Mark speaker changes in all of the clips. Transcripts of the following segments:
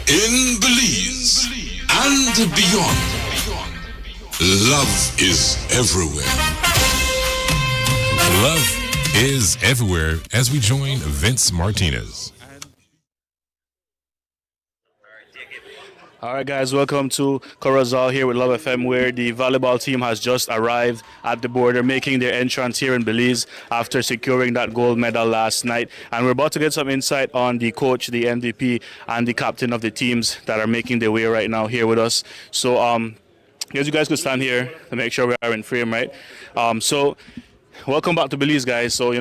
Speaker 1: In Belize and beyond, love is everywhere.
Speaker 2: Love is everywhere as we join Vince Martinez.
Speaker 3: All right, guys, welcome to Corozal here with Love FM, where the volleyball team has just arrived at the border, making their entrance here in Belize after securing that gold medal last night. And we're about to get some insight on the coach, the MVP, and the captain of the teams that are making their way right now here with us. So, guess you guys could stand here to make sure we are in frame, right? Welcome back to Belize, guys. So,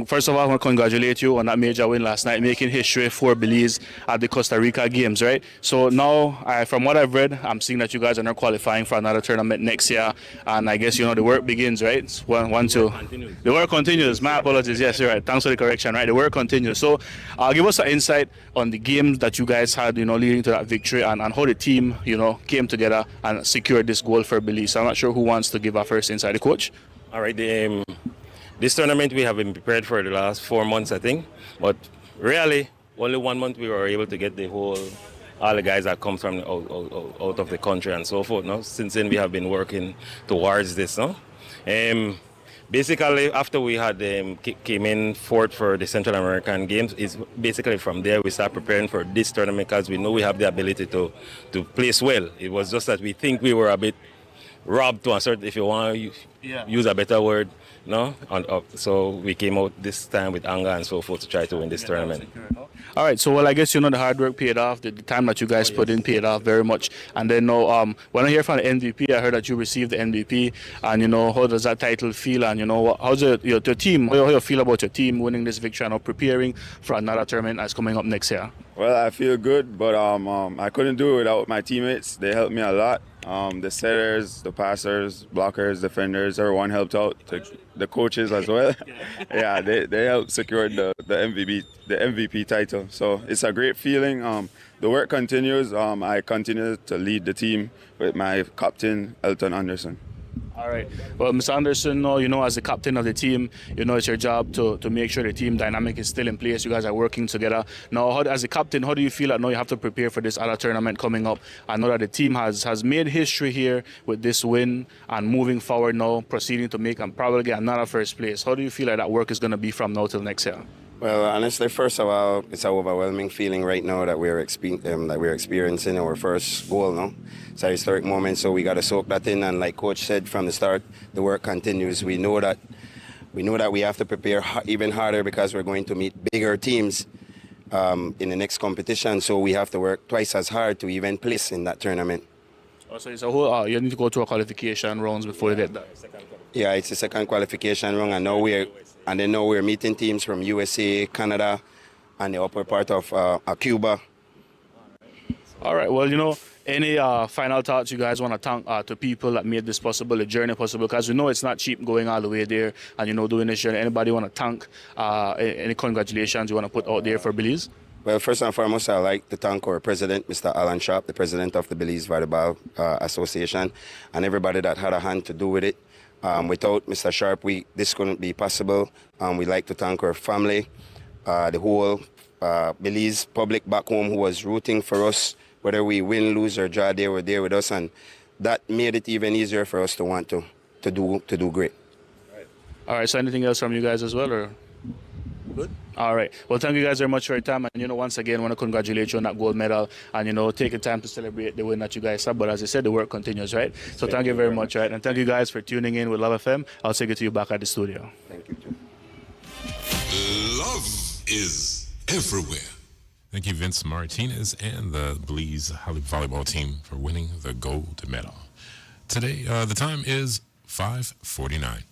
Speaker 3: first of all, I want to congratulate you on that major win last night, making history for Belize at the Costa Rica Games, right? So now, from what I've read, I'm seeing that you guys are now qualifying for another tournament next year, and I guess, the work begins, right? The work continues. My apologies. Yes, you're right. Thanks for the correction, right? The work continues. So, give us an insight on the games that you guys had, leading to that victory, and how the team, came together and secured this goal for Belize. So I'm not sure who wants to give our first insight. The coach?
Speaker 4: All right, this tournament we have been prepared for the last 4 months, I think. But really, only 1 month we were able to get all the guys that come from out of the country and so forth. No? Since then, we have been working towards this. No? Basically, after we had came in fourth for the Central American Games, it's basically from there we start preparing for this tournament because we know we have the ability to place well. It was just that we think we were a bit robbed to a certain, if you want to use a better word, no? So we came out this time with anger and so forth to try to win this tournament.
Speaker 3: All right, so I guess the hard work paid off, the time that you guys put in paid off very much. And then when I hear from the MVP, I heard that you received the MVP, and how does that title feel? And how's your team? How you feel about your team winning this victory and preparing for another tournament that's coming up next year?
Speaker 5: Well, I feel good, but I couldn't do it without my teammates. They helped me a lot. The setters, the passers, blockers, defenders, everyone helped out. The coaches as well. Yeah, they helped secure the MVP title. So it's a great feeling. The work continues. I continue to lead the team with my captain, Elton Anderson.
Speaker 3: All right. Well, Mr. Anderson, as the captain of the team, it's your job to make sure the team dynamic is still in place. You guys are working together. Now, as a captain, how do you feel that now you have to prepare for this other tournament coming up? I know that the team has made history here with this win and moving forward now, proceeding to make and probably get another first place. How do you feel like that work is going to be from now till next year?
Speaker 6: Well, honestly, first of all, it's an overwhelming feeling right now that we're experiencing our first goal now. It's a historic moment, so we got to soak that in. And like Coach said from the start, the work continues. We know that we have to prepare even harder because we're going to meet bigger teams in the next competition. So we have to work twice as hard to even place in that tournament.
Speaker 3: So it's a whole. You need to go through a qualification rounds before you get that.
Speaker 6: Yeah, it's the second qualification round, and now we're meeting teams from USA, Canada, and the upper part of Cuba.
Speaker 3: All right. Well, any final thoughts you guys want to thank to people that made this possible, the journey possible? Because we know it's not cheap going all the way there and doing this journey. Anybody want to thank? Any congratulations you want to put out there for Belize?
Speaker 6: Well, first and foremost, I'd like to thank our president, Mr. Alan Sharp, the president of the Belize Volleyball Association, and everybody that had a hand to do with it. Without Mr. Sharp, this couldn't be possible. We'd like to thank our family, the whole Belize public back home who was rooting for us. Whether we win, lose, or draw, they were there with us, and that made it even easier for us to want to do great.
Speaker 3: All right, so anything else from you guys as well, or? Good. All right. Well, thank you guys very much for your time. And, once again, I want to congratulate you on that gold medal and, take the time to celebrate the win that you guys have. But as I said, the work continues, right? So thank you very much, right? And thank you guys for tuning in with Love FM. I'll take it to you back at the studio.
Speaker 6: Thank you, too.
Speaker 1: Love is everywhere.
Speaker 2: Thank you, Vince Martinez and the Belize volleyball team for winning the gold medal. Today, the time is 5:49.